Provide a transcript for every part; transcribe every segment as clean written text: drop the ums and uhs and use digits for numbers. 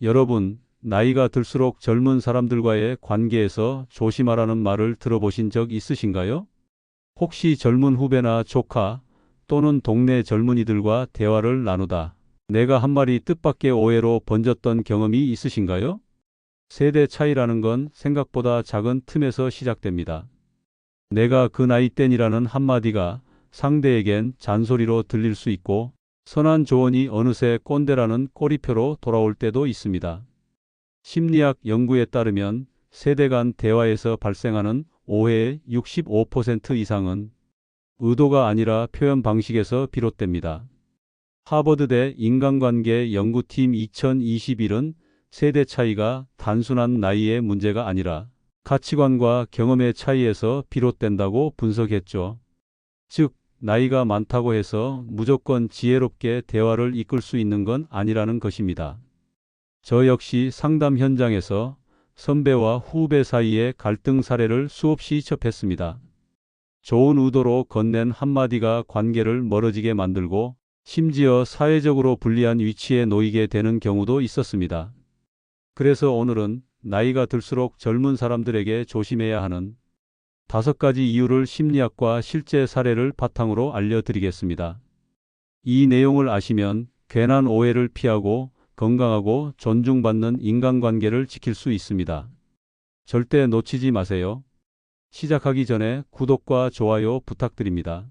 여러분, 나이가 들수록 젊은 사람들과의 관계에서 조심하라는 말을 들어보신 적 있으신가요? 혹시 젊은 후배나 조카 또는 동네 젊은이들과 대화를 나누다 내가 한 말이 뜻밖의 오해로 번졌던 경험이 있으신가요? 세대 차이라는 건 생각보다 작은 틈에서 시작됩니다. 내가 그 나이 땐이라는 한마디가 상대에겐 잔소리로 들릴 수 있고 선한 조언이 어느새 꼰대라는 꼬리표로 돌아올 때도 있습니다. 심리학 연구에 따르면 세대 간 대화에서 발생하는 오해의 65% 이상은 의도가 아니라 표현 방식에서 비롯됩니다. 하버드대 인간관계 연구팀 2021은 세대 차이가 단순한 나이의 문제가 아니라 가치관과 경험의 차이에서 비롯된다고 분석했죠. 즉, 나이가 많다고 해서 무조건 지혜롭게 대화를 이끌 수 있는 건 아니라는 것입니다. 저 역시 상담 현장에서 선배와 후배 사이의 갈등 사례를 수없이 접했습니다. 좋은 의도로 건넨 한마디가 관계를 멀어지게 만들고 심지어 사회적으로 불리한 위치에 놓이게 되는 경우도 있었습니다. 그래서 오늘은 나이가 들수록 젊은 사람들에게 조심해야 하는 5가지 이유를 심리학과 실제 사례를 바탕으로 알려드리겠습니다. 이 내용을 아시면 괜한 오해를 피하고 건강하고 존중받는 인간관계를 지킬 수 있습니다. 절대 놓치지 마세요. 시작하기 전에 구독과 좋아요 부탁드립니다.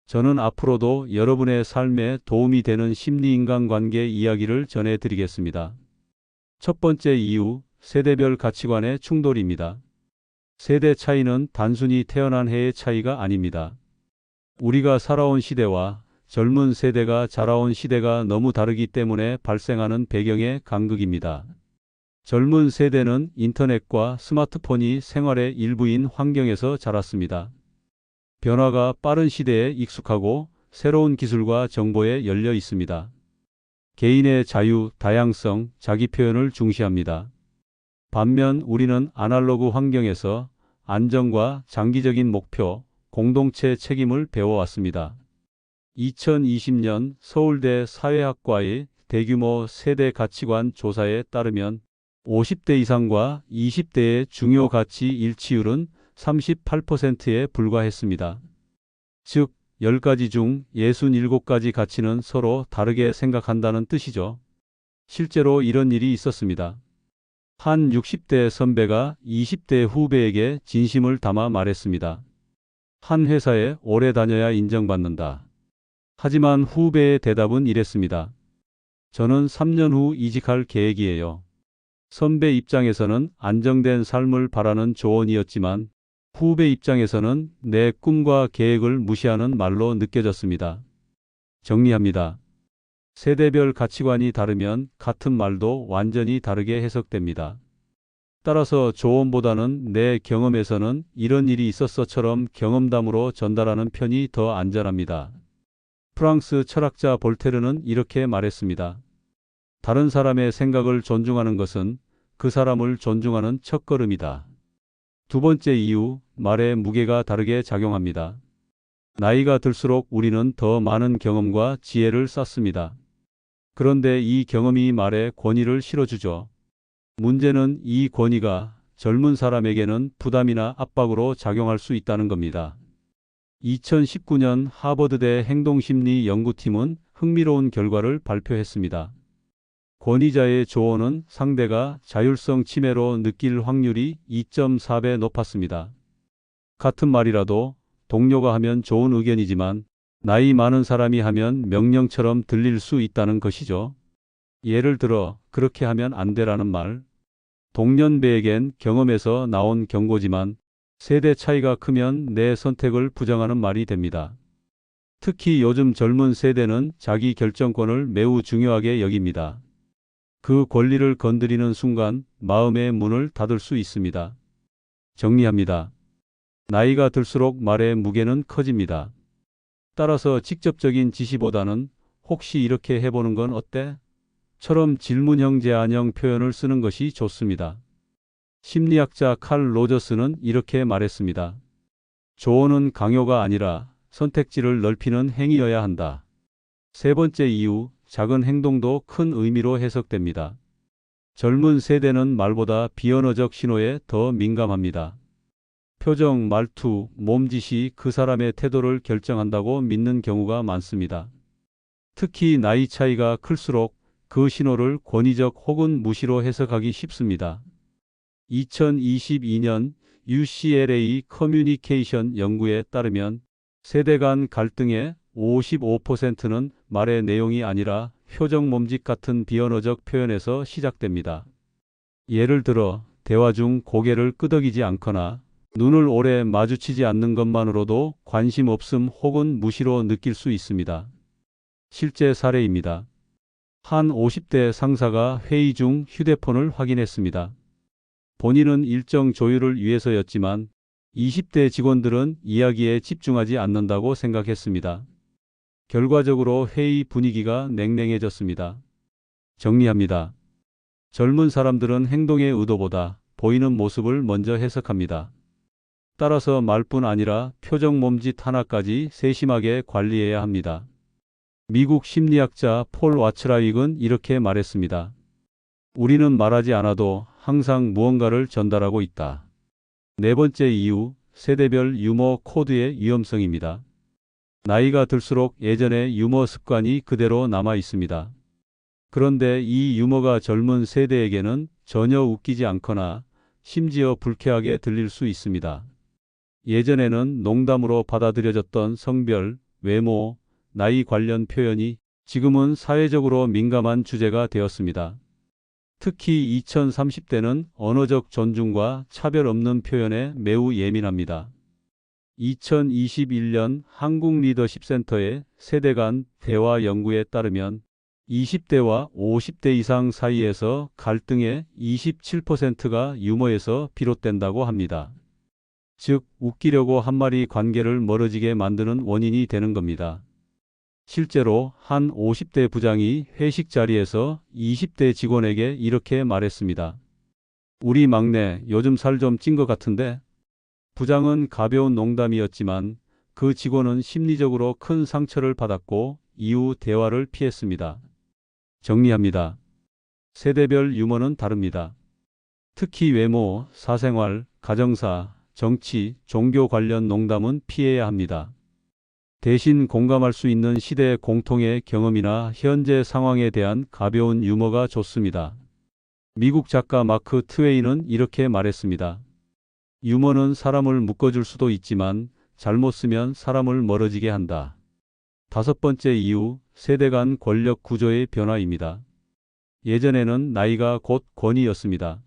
저는 앞으로도 여러분의 삶에 도움이 되는 심리인간관계 이야기를 전해드리겠습니다. 첫 번째 이유, 세대별 가치관의 충돌입니다. 세대 차이는 단순히 태어난 해의 차이가 아닙니다. 우리가 살아온 시대와 젊은 세대가 자라온 시대가 너무 다르기 때문에 발생하는 배경의 간극입니다. 젊은 세대는 인터넷과 스마트폰이 생활의 일부인 환경에서 자랐습니다. 변화가 빠른 시대에 익숙하고 새로운 기술과 정보에 열려 있습니다. 개인의 자유, 다양성, 자기 표현을 중시합니다. 반면 우리는 아날로그 환경에서 안정과 장기적인 목표, 공동체 책임을 배워왔습니다. 2020년 서울대 사회학과의 대규모 세대 가치관 조사에 따르면 50대 이상과 20대의 중요 가치 일치율은 38%에 불과했습니다. 즉, 10가지 중 67가지 가치는 서로 다르게 생각한다는 뜻이죠. 실제로 이런 일이 있었습니다. 한 60대 선배가 20대 후배에게 진심을 담아 말했습니다. 한 회사에 오래 다녀야 인정받는다. 하지만 후배의 대답은 이랬습니다. 저는 3년 후 이직할 계획이에요. 선배 입장에서는 안정된 삶을 바라는 조언이었지만 후배 입장에서는 내 꿈과 계획을 무시하는 말로 느껴졌습니다. 정리합니다. 세대별 가치관이 다르면 같은 말도 완전히 다르게 해석됩니다. 따라서 조언보다는 내 경험에서는 이런 일이 있었어처럼 경험담으로 전달하는 편이 더 안전합니다. 프랑스 철학자 볼테르는 이렇게 말했습니다. 다른 사람의 생각을 존중하는 것은 그 사람을 존중하는 첫걸음이다. 두 번째 이유, 말의 무게가 다르게 작용합니다. 나이가 들수록 우리는 더 많은 경험과 지혜를 쌓습니다. 그런데 이 경험이 말에 권위를 실어주죠. 문제는 이 권위가 젊은 사람에게는 부담이나 압박으로 작용할 수 있다는 겁니다. 2019년 하버드대 행동심리 연구팀은 흥미로운 결과를 발표했습니다. 권위자의 조언은 상대가 자율성 침해로 느낄 확률이 2.4배 높았습니다. 같은 말이라도 동료가 하면 좋은 의견이지만 나이 많은 사람이 하면 명령처럼 들릴 수 있다는 것이죠. 예를 들어 그렇게 하면 안 되라는 말. 동년배에겐 경험에서 나온 경고지만 세대 차이가 크면 내 선택을 부정하는 말이 됩니다. 특히 요즘 젊은 세대는 자기 결정권을 매우 중요하게 여깁니다. 그 권리를 건드리는 순간 마음의 문을 닫을 수 있습니다. 정리합니다. 나이가 들수록 말의 무게는 커집니다. 따라서 직접적인 지시보다는 혹시 이렇게 해보는 건 어때? 처럼 질문형 제안형 표현을 쓰는 것이 좋습니다. 심리학자 칼 로저스는 이렇게 말했습니다. 조언은 강요가 아니라 선택지를 넓히는 행위여야 한다. 세 번째 이유, 작은 행동도 큰 의미로 해석됩니다. 젊은 세대는 말보다 비언어적 신호에 더 민감합니다. 표정, 말투, 몸짓이 그 사람의 태도를 결정한다고 믿는 경우가 많습니다. 특히 나이 차이가 클수록 그 신호를 권위적 혹은 무시로 해석하기 쉽습니다. 2022년 UCLA 커뮤니케이션 연구에 따르면 세대 간 갈등의 55%는 말의 내용이 아니라 표정, 몸짓 같은 비언어적 표현에서 시작됩니다. 예를 들어 대화 중 고개를 끄덕이지 않거나 눈을 오래 마주치지 않는 것만으로도 관심 없음 혹은 무시로 느낄 수 있습니다. 실제 사례입니다. 한 50대 상사가 회의 중 휴대폰을 확인했습니다. 본인은 일정 조율을 위해서였지만 20대 직원들은 이야기에 집중하지 않는다고 생각했습니다. 결과적으로 회의 분위기가 냉랭해졌습니다. 정리합니다. 젊은 사람들은 행동의 의도보다 보이는 모습을 먼저 해석합니다. 따라서 말뿐 아니라 표정, 몸짓 하나까지 세심하게 관리해야 합니다. 미국 심리학자 폴 와츠라익은 이렇게 말했습니다. 우리는 말하지 않아도 항상 무언가를 전달하고 있다. 네 번째 이유, 세대별 유머 코드의 위험성입니다. 나이가 들수록 예전의 유머 습관이 그대로 남아 있습니다. 그런데 이 유머가 젊은 세대에게는 전혀 웃기지 않거나 심지어 불쾌하게 들릴 수 있습니다. 예전에는 농담으로 받아들여졌던 성별, 외모, 나이 관련 표현이 지금은 사회적으로 민감한 주제가 되었습니다. 특히 2030대는 언어적 존중과 차별 없는 표현에 매우 예민합니다. 2021년 한국 리더십 센터의 세대 간 대화 연구에 따르면 20대와 50대 이상 사이에서 갈등의 27%가 유머에서 비롯된다고 합니다. 즉, 웃기려고 한 말이 관계를 멀어지게 만드는 원인이 되는 겁니다. 실제로 한 50대 부장이 회식 자리에서 20대 직원에게 이렇게 말했습니다. 우리 막내 요즘 살 좀 찐 것 같은데? 부장은 가벼운 농담이었지만 그 직원은 심리적으로 큰 상처를 받았고 이후 대화를 피했습니다. 정리합니다. 세대별 유머는 다릅니다. 특히 외모, 사생활, 가정사, 정치, 종교 관련 농담은 피해야 합니다. 대신 공감할 수 있는 시대의 공통의 경험이나 현재 상황에 대한 가벼운 유머가 좋습니다. 미국 작가 마크 트웨인은 이렇게 말했습니다. 유머는 사람을 묶어줄 수도 있지만 잘못 쓰면 사람을 멀어지게 한다. 다섯 번째 이유, 세대 간 권력 구조의 변화입니다. 예전에는 나이가 곧 권위였습니다.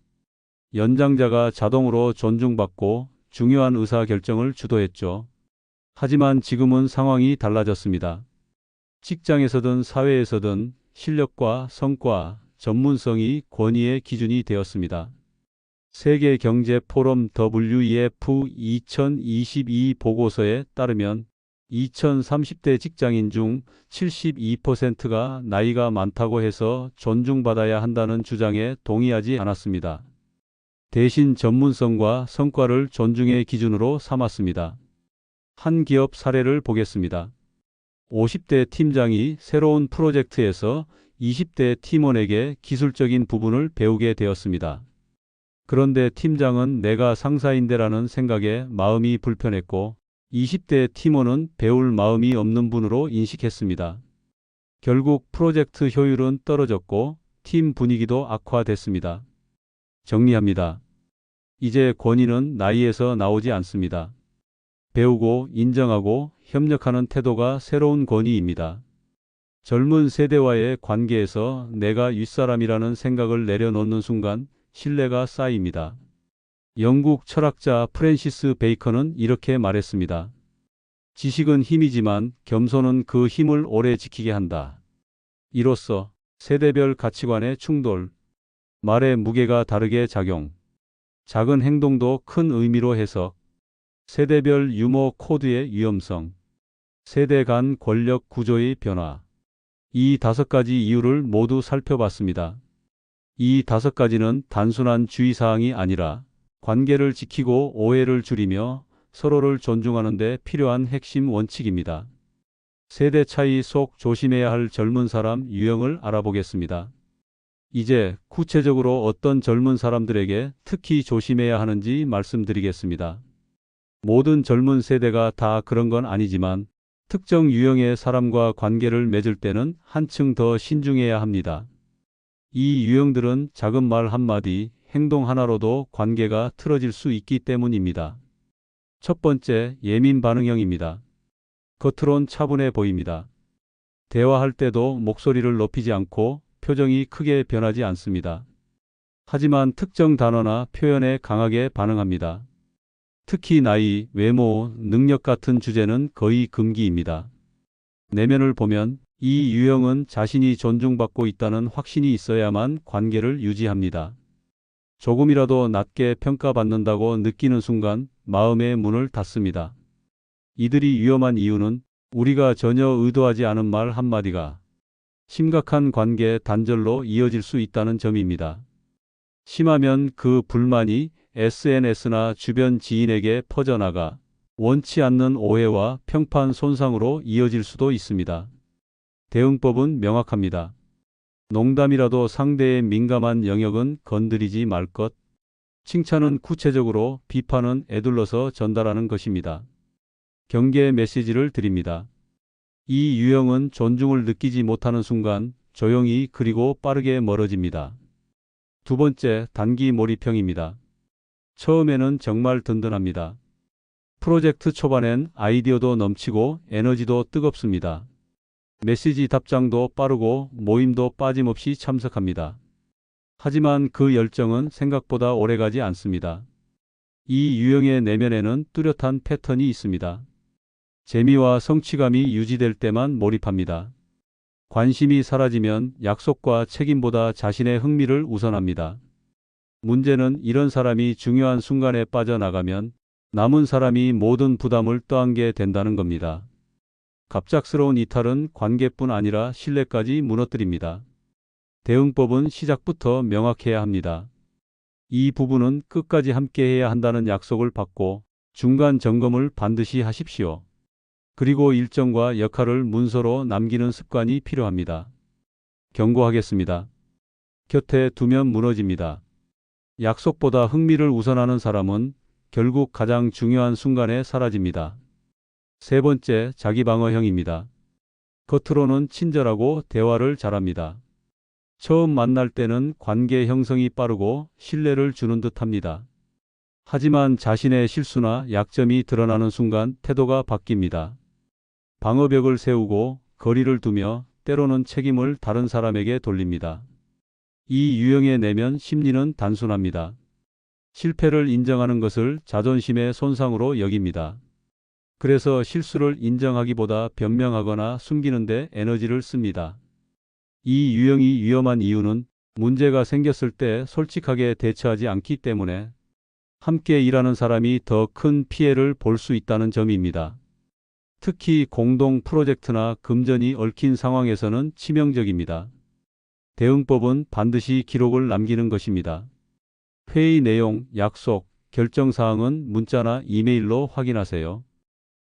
연장자가 자동으로 존중받고 중요한 의사 결정을 주도했죠. 하지만 지금은 상황이 달라졌습니다. 직장에서든 사회에서든 실력과 성과, 전문성이 권위의 기준이 되었습니다. 세계 경제 포럼 WEF 2022 보고서에 따르면 2030대 직장인 중 72%가 나이가 많다고 해서 존중받아야 한다는 주장에 동의하지 않았습니다. 대신 전문성과 성과를 존중의 기준으로 삼았습니다. 한 기업 사례를 보겠습니다. 50대 팀장이 새로운 프로젝트에서 20대 팀원에게 기술적인 부분을 배우게 되었습니다. 그런데 팀장은 내가 상사인데라는 생각에 마음이 불편했고 20대 팀원은 배울 마음이 없는 분으로 인식했습니다. 결국 프로젝트 효율은 떨어졌고 팀 분위기도 악화됐습니다. 정리합니다. 이제 권위는 나이에서 나오지 않습니다. 배우고 인정하고 협력하는 태도가 새로운 권위입니다. 젊은 세대와의 관계에서 내가 윗사람이라는 생각을 내려놓는 순간 신뢰가 쌓입니다. 영국 철학자 프랜시스 베이컨은 이렇게 말했습니다. 지식은 힘이지만 겸손은 그 힘을 오래 지키게 한다. 이로써 세대별 가치관의 충돌, 말의 무게가 다르게 작용, 작은 행동도 큰 의미로 해석, 세대별 유머 코드의 위험성, 세대 간 권력 구조의 변화, 이 다섯 가지 이유를 모두 살펴봤습니다. 이 다섯 가지는 단순한 주의사항이 아니라 관계를 지키고 오해를 줄이며 서로를 존중하는 데 필요한 핵심 원칙입니다. 세대 차이 속 조심해야 할 젊은 사람 유형을 알아보겠습니다. 이제 구체적으로 어떤 젊은 사람들에게 특히 조심해야 하는지 말씀드리겠습니다. 모든 젊은 세대가 다 그런 건 아니지만 특정 유형의 사람과 관계를 맺을 때는 한층 더 신중해야 합니다. 이 유형들은 작은 말 한마디, 행동 하나로도 관계가 틀어질 수 있기 때문입니다. 첫 번째, 예민 반응형입니다. 겉으론 차분해 보입니다. 대화할 때도 목소리를 높이지 않고 표정이 크게 변하지 않습니다. 하지만 특정 단어나 표현에 강하게 반응합니다. 특히 나이, 외모, 능력 같은 주제는 거의 금기입니다. 내면을 보면 이 유형은 자신이 존중받고 있다는 확신이 있어야만 관계를 유지합니다. 조금이라도 낮게 평가받는다고 느끼는 순간 마음의 문을 닫습니다. 이들이 위험한 이유는 우리가 전혀 의도하지 않은 말 한마디가 심각한 관계 단절로 이어질 수 있다는 점입니다. 심하면 그 불만이 SNS나 주변 지인에게 퍼져나가 원치 않는 오해와 평판 손상으로 이어질 수도 있습니다. 대응법은 명확합니다. 농담이라도 상대의 민감한 영역은 건드리지 말 것. 칭찬은 구체적으로, 비판은 에둘러서 전달하는 것입니다. 경계 메시지를 드립니다. 이 유형은 존중을 느끼지 못하는 순간 조용히 그리고 빠르게 멀어집니다. 두 번째, 단기 몰입형입니다. 처음에는 정말 든든합니다. 프로젝트 초반엔 아이디어도 넘치고 에너지도 뜨겁습니다. 메시지 답장도 빠르고 모임도 빠짐없이 참석합니다. 하지만 그 열정은 생각보다 오래가지 않습니다. 이 유형의 내면에는 뚜렷한 패턴이 있습니다. 재미와 성취감이 유지될 때만 몰입합니다. 관심이 사라지면 약속과 책임보다 자신의 흥미를 우선합니다. 문제는 이런 사람이 중요한 순간에 빠져나가면 남은 사람이 모든 부담을 떠안게 된다는 겁니다. 갑작스러운 이탈은 관계뿐 아니라 신뢰까지 무너뜨립니다. 대응법은 시작부터 명확해야 합니다. 이 부분은 끝까지 함께해야 한다는 약속을 받고 중간 점검을 반드시 하십시오. 그리고 일정과 역할을 문서로 남기는 습관이 필요합니다. 경고하겠습니다. 곁에 두면 무너집니다. 약속보다 흥미를 우선하는 사람은 결국 가장 중요한 순간에 사라집니다. 세 번째, 자기방어형입니다. 겉으로는 친절하고 대화를 잘합니다. 처음 만날 때는 관계 형성이 빠르고 신뢰를 주는 듯합니다. 하지만 자신의 실수나 약점이 드러나는 순간 태도가 바뀝니다. 방어벽을 세우고 거리를 두며 때로는 책임을 다른 사람에게 돌립니다. 이 유형의 내면 심리는 단순합니다. 실패를 인정하는 것을 자존심의 손상으로 여깁니다. 그래서 실수를 인정하기보다 변명하거나 숨기는 데 에너지를 씁니다. 이 유형이 위험한 이유는 문제가 생겼을 때 솔직하게 대처하지 않기 때문에 함께 일하는 사람이 더 큰 피해를 볼 수 있다는 점입니다. 특히 공동 프로젝트나 금전이 얽힌 상황에서는 치명적입니다. 대응법은 반드시 기록을 남기는 것입니다. 회의 내용, 약속, 결정 사항은 문자나 이메일로 확인하세요.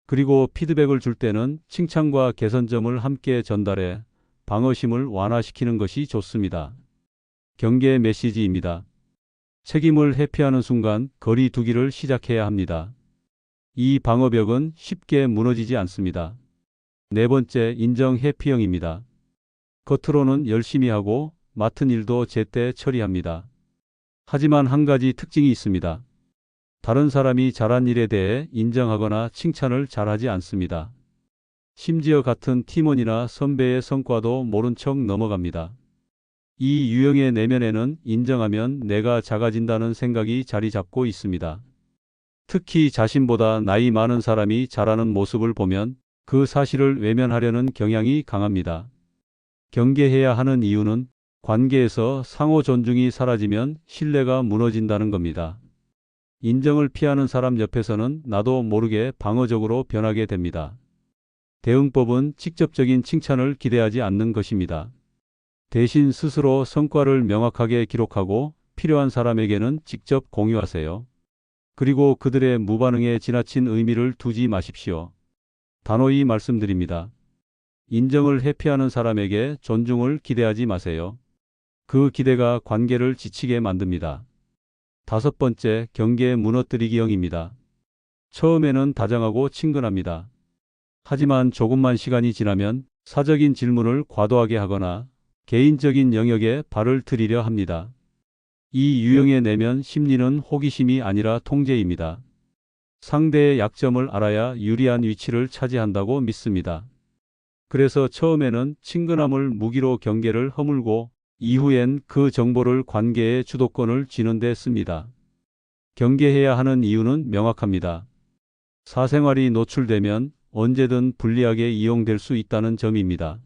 그리고 피드백을 줄 때는 칭찬과 개선점을 함께 전달해 방어심을 완화시키는 것이 좋습니다. 경계 메시지입니다. 책임을 회피하는 순간 거리 두기를 시작해야 합니다. 이 방어벽은 쉽게 무너지지 않습니다. 네 번째, 인정 회피형입니다. 겉으로는 열심히 하고 맡은 일도 제때 처리합니다. 하지만 한 가지 특징이 있습니다. 다른 사람이 잘한 일에 대해 인정하거나 칭찬을 잘하지 않습니다. 심지어 같은 팀원이나 선배의 성과도 모른 척 넘어갑니다. 이 유형의 내면에는 인정하면 내가 작아진다는 생각이 자리 잡고 있습니다. 특히 자신보다 나이 많은 사람이 잘하는 모습을 보면 그 사실을 외면하려는 경향이 강합니다. 경계해야 하는 이유는 관계에서 상호 존중이 사라지면 신뢰가 무너진다는 겁니다. 인정을 피하는 사람 옆에서는 나도 모르게 방어적으로 변하게 됩니다. 대응법은 직접적인 칭찬을 기대하지 않는 것입니다. 대신 스스로 성과를 명확하게 기록하고 필요한 사람에게는 직접 공유하세요. 그리고 그들의 무반응에 지나친 의미를 두지 마십시오. 단호히 말씀드립니다. 인정을 회피하는 사람에게 존중을 기대하지 마세요. 그 기대가 관계를 지치게 만듭니다. 다섯 번째, 경계 무너뜨리기형입니다. 처음에는 다정하고 친근합니다. 하지만 조금만 시간이 지나면 사적인 질문을 과도하게 하거나 개인적인 영역에 발을 들이려 합니다. 이 유형의 내면 심리는 호기심이 아니라 통제입니다. 상대의 약점을 알아야 유리한 위치를 차지한다고 믿습니다. 그래서 처음에는 친근함을 무기로 경계를 허물고 이후엔 그 정보를 관계의 주도권을 쥐는 데 씁니다. 경계해야 하는 이유는 명확합니다. 사생활이 노출되면 언제든 불리하게 이용될 수 있다는 점입니다.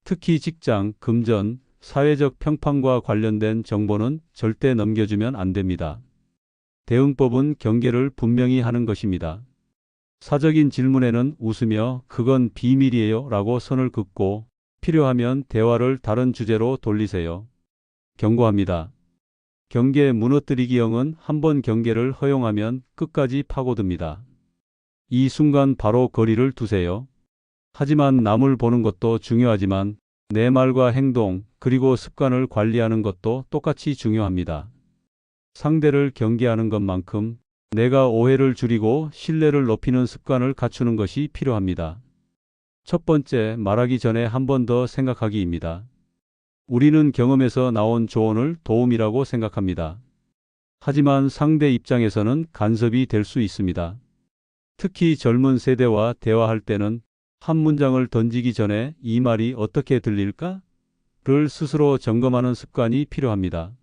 특히 직장, 금전, 사회적 평판과 관련된 정보는 절대 넘겨주면 안 됩니다. 대응법은 경계를 분명히 하는 것입니다. 사적인 질문에는 웃으며 "그건 비밀이에요" 라고 선을 긋고 필요하면 대화를 다른 주제로 돌리세요. 경고합니다. 경계 무너뜨리기형은 한번 경계를 허용하면 끝까지 파고듭니다. 이 순간 바로 거리를 두세요. 하지만 남을 보는 것도 중요하지만 내 말과 행동, 그리고 습관을 관리하는 것도 똑같이 중요합니다. 상대를 경계하는 것만큼 내가 오해를 줄이고 신뢰를 높이는 습관을 갖추는 것이 필요합니다. 첫 번째, 말하기 전에 한 번 더 생각하기입니다. 우리는 경험에서 나온 조언을 도움이라고 생각합니다. 하지만 상대 입장에서는 간섭이 될 수 있습니다. 특히 젊은 세대와 대화할 때는 한 문장을 던지기 전에 "이 말이 어떻게 들릴까?" 를 스스로 점검하는 습관이 필요합니다.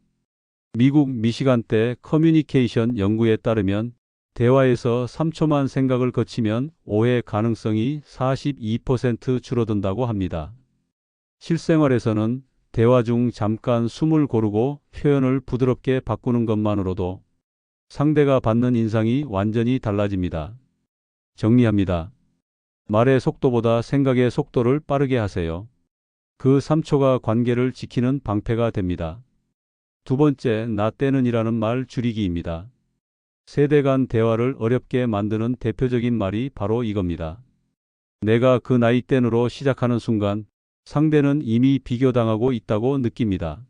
미국 미시간대 커뮤니케이션 연구에 따르면 대화에서 3초만 생각을 거치면 오해 가능성이 42% 줄어든다고 합니다. 실생활에서는 대화 중 잠깐 숨을 고르고 표현을 부드럽게 바꾸는 것만으로도 상대가 받는 인상이 완전히 달라집니다. 정리합니다. 말의 속도보다 생각의 속도를 빠르게 하세요. 그 3초가 관계를 지키는 방패가 됩니다. 두 번째, "나 때는이라는 말 줄이기입니다." 세대 간 대화를 어렵게 만드는 대표적인 말이 바로 이겁니다. 내가 그 나이 땐으로 시작하는 순간 상대는 이미 비교당하고 있다고 느낍니다.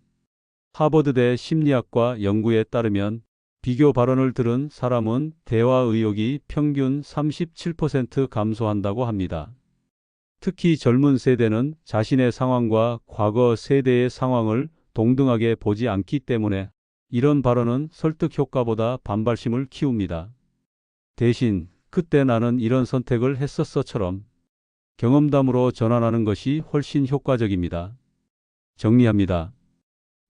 하버드대 심리학과 연구에 따르면 비교 발언을 들은 사람은 대화 의욕이 평균 37% 감소한다고 합니다. 특히 젊은 세대는 자신의 상황과 과거 세대의 상황을 동등하게 보지 않기 때문에 이런 발언은 설득 효과보다 반발심을 키웁니다. 대신 "그때 나는 이런 선택을 했었어처럼 경험담으로 전환하는 것이 훨씬 효과적입니다. 정리합니다.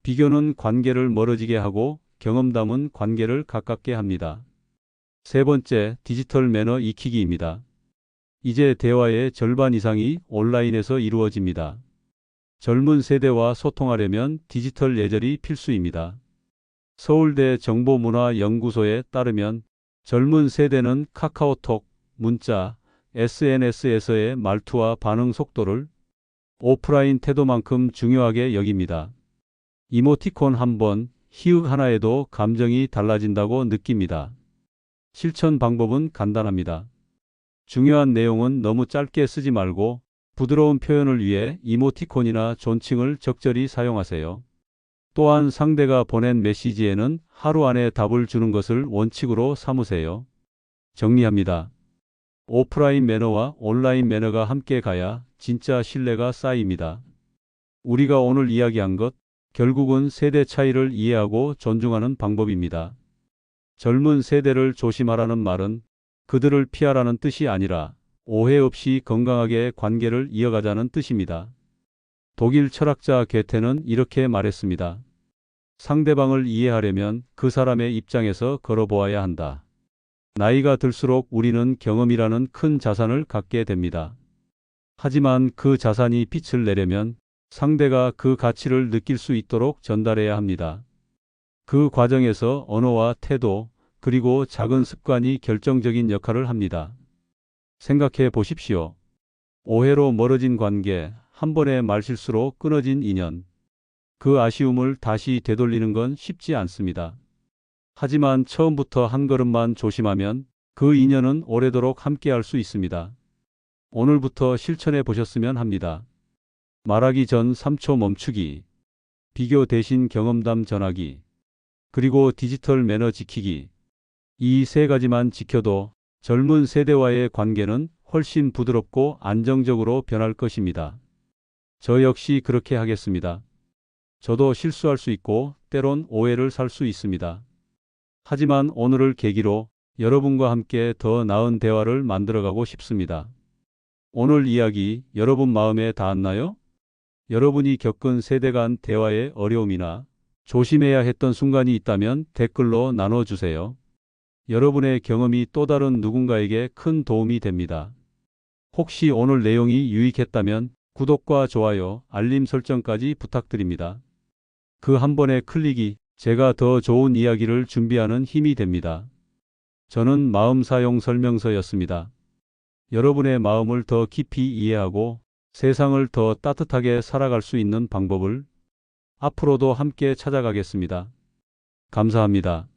비교는 관계를 멀어지게 하고 경험담은 관계를 가깝게 합니다. 세 번째, 디지털 매너 익히기입니다. 이제 대화의 절반 이상이 온라인에서 이루어집니다. 젊은 세대와 소통하려면 디지털 예절이 필수입니다. 서울대 정보문화연구소에 따르면 젊은 세대는 카카오톡, 문자, SNS에서의 말투와 반응 속도를 오프라인 태도만큼 중요하게 여깁니다. 이모티콘 한 번, 히읗 하나에도 감정이 달라진다고 느낍니다. 실천 방법은 간단합니다. 중요한 내용은 너무 짧게 쓰지 말고 부드러운 표현을 위해 이모티콘이나 존칭을 적절히 사용하세요. 또한 상대가 보낸 메시지에는 하루 안에 답을 주는 것을 원칙으로 삼으세요. 정리합니다. 오프라인 매너와 온라인 매너가 함께 가야 진짜 신뢰가 쌓입니다. 우리가 오늘 이야기한 것, 결국은 세대 차이를 이해하고 존중하는 방법입니다. 젊은 세대를 조심하라는 말은 그들을 피하라는 뜻이 아니라 오해 없이 건강하게 관계를 이어가자는 뜻입니다. 독일 철학자 괴테는 이렇게 말했습니다. 상대방을 이해하려면 그 사람의 입장에서 걸어보아야 한다. 나이가 들수록 우리는 경험이라는 큰 자산을 갖게 됩니다. 하지만 그 자산이 빛을 내려면 상대가 그 가치를 느낄 수 있도록 전달해야 합니다. 그 과정에서 언어와 태도, 그리고 작은 습관이 결정적인 역할을 합니다. 생각해 보십시오. 오해로 멀어진 관계, 한 번의 말실수로 끊어진 인연. 그 아쉬움을 다시 되돌리는 건 쉽지 않습니다. 하지만 처음부터 한 걸음만 조심하면 그 인연은 오래도록 함께할 수 있습니다. 오늘부터 실천해 보셨으면 합니다. 말하기 전 3초 멈추기. 비교 대신 경험담 전하기, 그리고 디지털 매너 지키기. 이 세 가지만 지켜도 젊은 세대와의 관계는 훨씬 부드럽고 안정적으로 변할 것입니다. 저 역시 그렇게 하겠습니다. 저도 실수할 수 있고 때론 오해를 살 수 있습니다. 하지만 오늘을 계기로 여러분과 함께 더 나은 대화를 만들어가고 싶습니다. 오늘 이야기 여러분 마음에 닿았나요? 여러분이 겪은 세대 간 대화의 어려움이나 조심해야 했던 순간이 있다면 댓글로 나눠주세요. 여러분의 경험이 또 다른 누군가에게 큰 도움이 됩니다. 혹시 오늘 내용이 유익했다면 구독과 좋아요, 알림 설정까지 부탁드립니다. 그 한 번의 클릭이 제가 더 좋은 이야기를 준비하는 힘이 됩니다. 저는 마음사용 설명서였습니다. 여러분의 마음을 더 깊이 이해하고 세상을 더 따뜻하게 살아갈 수 있는 방법을 앞으로도 함께 찾아가겠습니다. 감사합니다.